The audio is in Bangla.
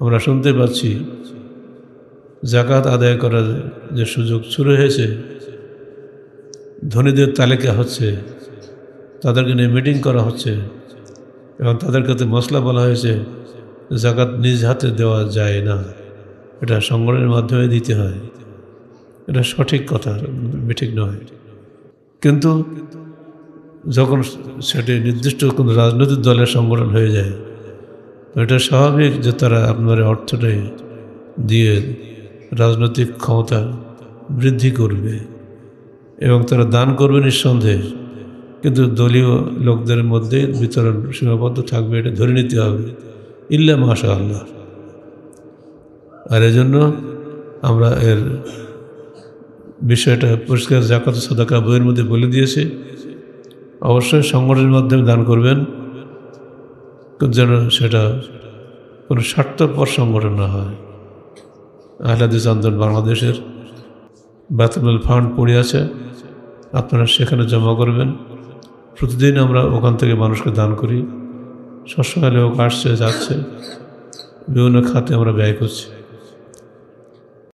আমরা শুনতে পাচ্ছি যাকাত আদায় করার যে সুযোগ শুরু হয়েছে, ধনীদের তালিকা হচ্ছে, তাদেরকে নিয়ে মিটিং করা হচ্ছে এবং তাদের কাছে মসলা বলা হয়েছে যাকাত নিজ হাতে দেওয়া যায় না, এটা সংগঠনের মাধ্যমে দিতে হয়। এটা সঠিক কথা, ঠিক নয়। কিন্তু যখন সেটি নির্দিষ্ট কোনো রাজনৈতিক দলের সংগঠন হয়ে যায়, এটা স্বাভাবিক যে তারা আপনার অর্থটাই দিয়ে রাজনৈতিক ক্ষমতা বৃদ্ধি করবে এবং তারা দান করবে নিঃসন্দেহে, কিন্তু দলীয় লোকদের মধ্যে বিতরণ সীমাবদ্ধ থাকবে, এটা ধরে নিতে হবে, ইল্লা মাশা আল্লাহ। আর এজন্য আমরা এর বিষয়টা পরিষ্কার যাকাত সাদাকা বইয়ের মধ্যে বলে দিয়েছি। অবশ্যই সংগঠনের মাধ্যমে দান করবেন, যেন সেটা কোনো স্বার্থপর সংগঠন না হয়। আহলে হাদিস আন্দোলন বাংলাদেশের বাইতুল ফান্ড পড়ে আছে, আপনারা সেখানে জমা করবেন। প্রতিদিন আমরা ওখান থেকে মানুষকে দান করি, সবসময় লোক আসছে যাচ্ছে, বিভিন্ন খাতে আমরা ব্যয় করছি।